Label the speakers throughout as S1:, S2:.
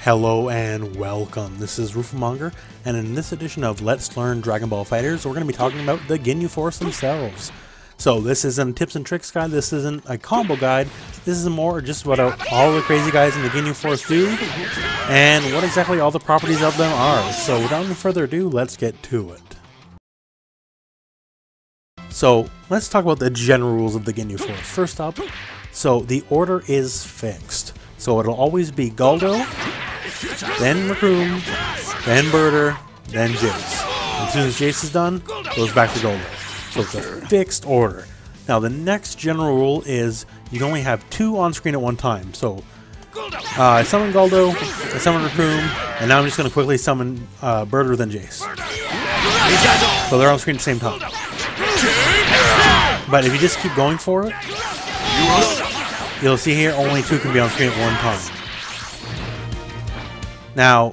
S1: Hello and welcome. This is Rooflemonger, and in this edition of Let's Learn Dragon Ball FighterZ, we're going to be talking about the Ginyu Force themselves. So this isn't a tips and tricks guide, this isn't a combo guide, this is more just what all the crazy guys in the Ginyu Force do, and what exactly all the properties of them are. So without any further ado, let's get to it. So let's talk about the general rules of the Ginyu Force. First up, so the order is fixed. So it'll always be Guldo, then Recoome, then Burter, then Jeice. As soon as Jeice is done, it goes back to Guldo. So it's a fixed order. Now the next general rule is you can only have two on screen at one time. So I summon Guldo, I summon Recoome, and now I'm just going to quickly summon Burter, then Jeice. So they're on screen at the same time. But if you just keep going for it, you'll see here only two can be on screen at one time. Now,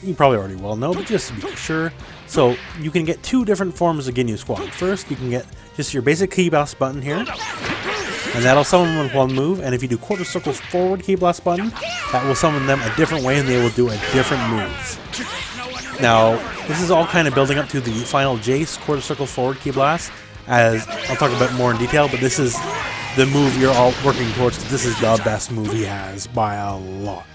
S1: you probably already well know, but just to be sure, so you can get two different forms of Ginyu Squad. First, you can get just your basic key blast button here, and that'll summon them with one move, and if you do quarter circle forward key blast button, that will summon them a different way and they will do a different move. Now, this is all kind of building up to the final Jeice quarter circle forward key blast, as I'll talk about more in detail, but this is the move you're all working towards, because this is the best move he has by a lot.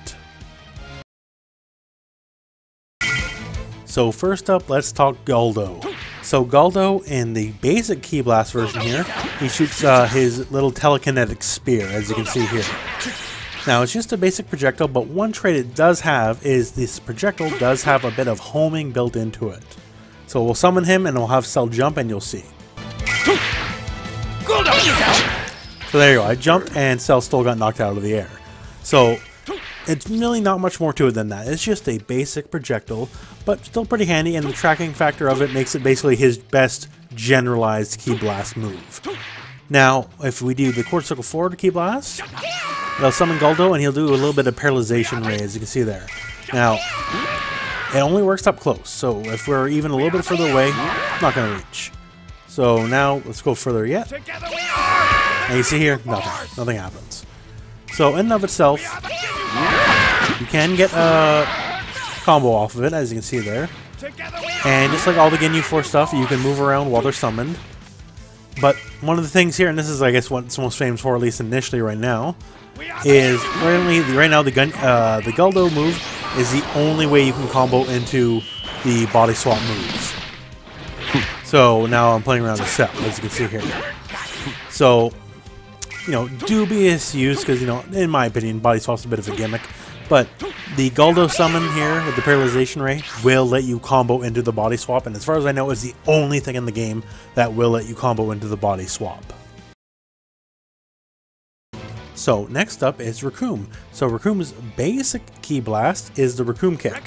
S1: So first up, let's talk Guldo. So Guldo, in the basic Ki Blast version here, he shoots his little telekinetic spear, as you can see here. Now it's just a basic projectile, but one trait it does have is this projectile does have a bit of homing built into it. So we'll summon him and we'll have Cell jump and you'll see. So there you go, I jumped and Cell still got knocked out of the air. So it's really not much more to it than that. It's just a basic projectile, but still pretty handy, and the tracking factor of it makes it basically his best generalized Ki Blast move. Now, if we do the quarter circle forward Ki Blast, it'll summon Guldo and he'll do a little bit of paralyzation ray, as you can see there. Now, it only works up close, so if we're even a little bit further away, it's not going to reach. So now, let's go further yet. And you see here, nothing happens. So in and of itself, you can get a combo off of it, as you can see there. And just like all the Ginyu Force stuff, you can move around while they're summoned. But one of the things here, and this is I guess what it's most famous for, at least initially right now, is right now the Guldo move is the only way you can combo into the body swap move. So now I'm playing around the set, as you can see here. So, you know, dubious use, because, you know, in my opinion, body swap's a bit of a gimmick. But the Guldo summon here with the paralyzation ray will let you combo into the body swap, and as far as I know, it's the only thing in the game that will let you combo into the body swap. So next up is Recoome. So Recoome's basic Ki Blast is the Recoome kick.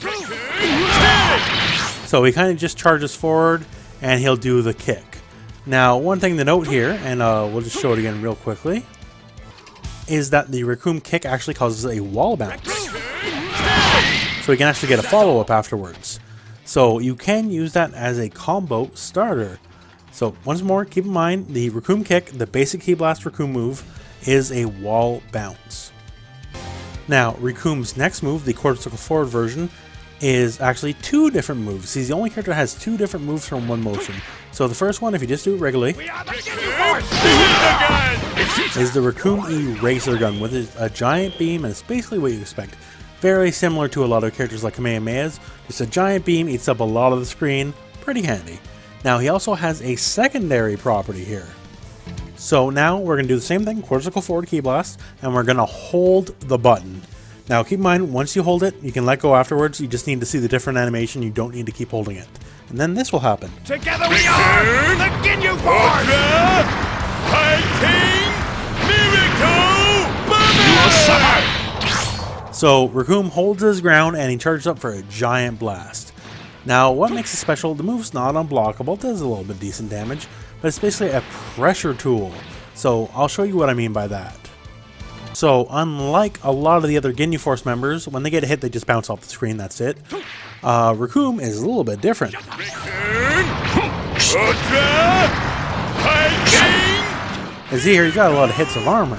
S1: So he kind of just charges forward and he'll do the kick. Now, one thing to note here, and we'll just show it again real quickly, is that the Recoome kick actually causes a wall bounce. So you can actually get a follow-up afterwards. So you can use that as a combo starter. So once more, keep in mind, the Recoome kick, the basic Ki Blast Recoome move, is a wall bounce. Now, Recoome's next move, the quarter circle forward version, is actually two different moves. He's the only character that has two different moves from one motion. So the first one, if you just do it regularly, is the Recoome Eraser Gun with a giant beam, and it's basically what you expect. Very similar to a lot of characters like Kamehameha's. Just a giant beam, eats up a lot of the screen. Pretty handy. Now he also has a secondary property here. So now we're going to do the same thing, quarter circle forward Ki Blast, and we're going to hold the button. Now keep in mind, once you hold it, you can let go afterwards. You just need to see the different animation. You don't need to keep holding it. And then this will happen.
S2: Together we are the Ginyu Force!
S1: So Recoome holds his ground and he charges up for a giant blast. Now what makes it special, the move's not unblockable, it does a little bit decent damage, but it's basically a pressure tool. So I'll show you what I mean by that. So unlike a lot of the other Ginyu Force members, when they get hit they just bounce off the screen, that's it. Recoome is a little bit different. As you hear, he's got a lot of hits of armor,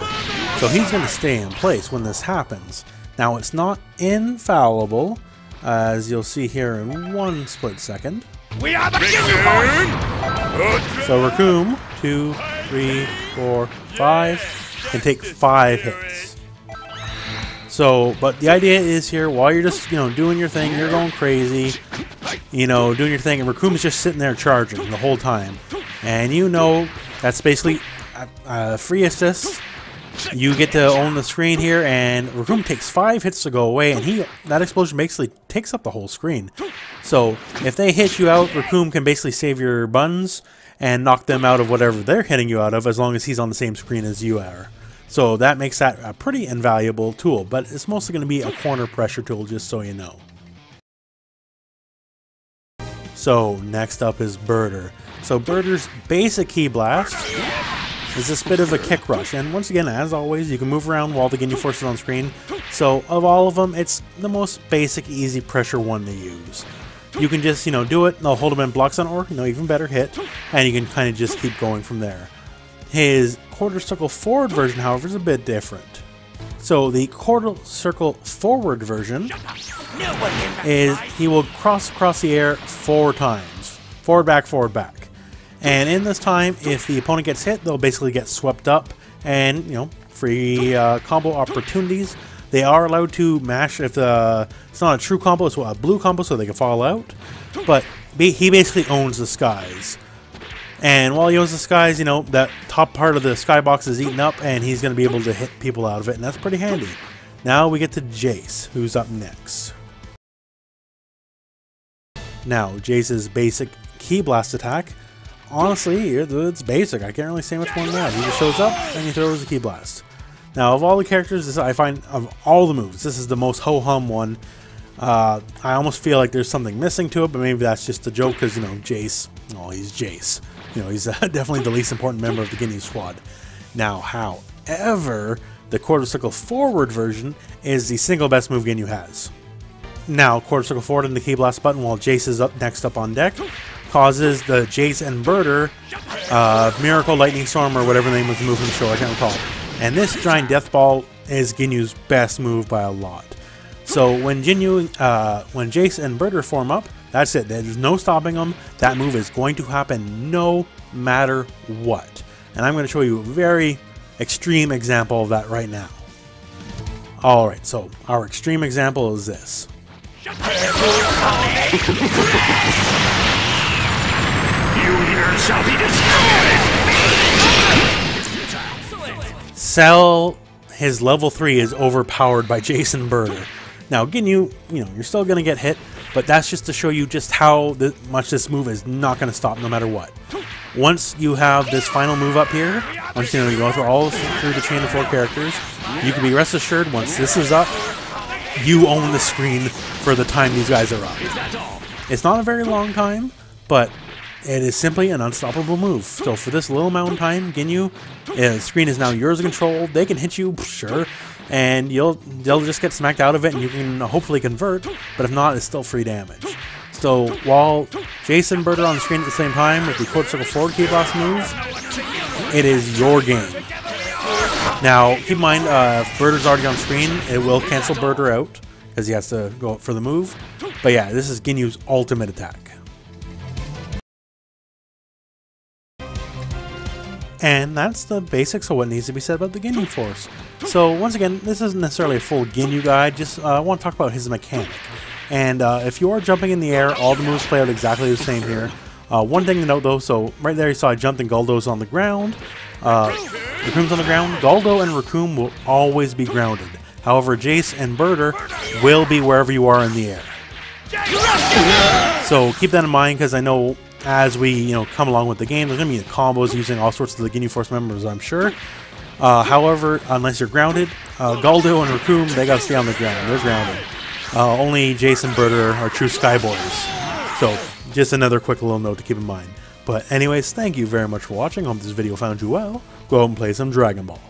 S1: so he's going to stay in place when this happens. Now, it's not infallible, as you'll see here in one split second.
S2: We are the Ginyu Force!
S1: So Recoome, 2, 3, 4, 5, can take 5 hits. So, but the idea is here, while you're just, doing your thing, you're going crazy, doing your thing, and Recoome is just sitting there charging the whole time. And that's basically free assist. You get to own the screen here, and Recoome takes 5 hits to go away, and that explosion basically takes up the whole screen. So if they hit you out, Recoome can basically save your buttons and knock them out of whatever they're hitting you out of, as long as he's on the same screen as you are. So that makes that a pretty invaluable tool, but it's mostly going to be a corner pressure tool, just so you know. So next up is Burter. So Burter's basic Ki Blast is this bit of a kick rush, and once again, as always, you can move around while the Ginyu Force is on screen. So of all of them, it's the most basic, easy pressure one to use. You can just, do it, and they'll hold them in blocks on, or, even better, hit, and you can kind of just keep going from there. His quarter circle forward version, however, is a bit different. So the quarter circle forward version is he will cross across the air 4 times. Forward, back. And in this time, if the opponent gets hit, they'll basically get swept up and, free combo opportunities. They are allowed to mash if it's not a true combo, it's a blue combo, so they can fall out. But he basically owns the skies. And while he owns the skies, that top part of the skybox is eaten up, and he's going to be able to hit people out of it, and that's pretty handy. Now we get to Jeice, who's up next. Now, Jeice's basic Ki Blast attack, honestly, it's basic. I can't really say much more than that. He just shows up, and he throws a Ki Blast. Now, of all the characters, I find, of all the moves, this is the most ho-hum one. I almost feel like there's something missing to it, but maybe that's just a joke, because, Jeice, he's Jeice. He's definitely the least important member of the Ginyu squad. Now, however, the quarter circle forward version is the single best move Ginyu has. Now, quarter circle forward and the Ki Blast button while Jeice is next up on deck causes the Jeice and Burter Miracle Lightning Storm, or whatever the name of the move in the show, I can't recall. And this Giant Death Ball is Ginyu's best move by a lot. So when Jeice and Burter form up, that's it. There's no stopping them. That move is going to happen no matter what. And I'm going to show you a very extreme example of that right now. Alright, so our extreme example is this.
S2: You here shall be destroyed!
S1: Cell, his level 3 is overpowered by Jeice and Burter. Now, Ginyu, you're still going to get hit, but that's just to show you just how much this move is not going to stop no matter what. Once you have this final move up here, once you go through the chain of 4 characters, you can be rest assured once this is up, you own the screen for the time these guys are up. It's not a very long time, but it is simply an unstoppable move. So for this little amount of time, Ginyu, the screen is now yours to control. They can hit you, sure, and they'll just get smacked out of it, and you can hopefully convert, but if not, it's still free damage. So while Jeice and Burter are on the screen at the same time with the quarter circle forward Ki Blast move, it is your game. Now, keep in mind, if Burter's already on screen, it will cancel Burter out, because he has to go for the move. But yeah, this is Ginyu's ultimate attack. And that's the basics of what needs to be said about the Ginyu Force. So once again, this isn't necessarily a full Ginyu guide, just I want to talk about his mechanic. And if you are jumping in the air, all the moves play out exactly the same here. One thing to note though, so right there you saw I jumped and Guldo's on the ground. Recoome's on the ground. Guldo and Recoome will always be grounded. However, Jeice and Burter will be wherever you are in the air. So keep that in mind, because I know as we come along with the game, there's going to be combos using all sorts of the Ginyu Force members, I'm sure. However, unless you're grounded, Guldo and Recoome, they got to stay on the ground. They're grounded. Only Jeice and Burter are true Sky Boys. So just another quick little note to keep in mind. But anyways, thank you very much for watching. I hope this video found you well. Go out and play some Dragon Ball.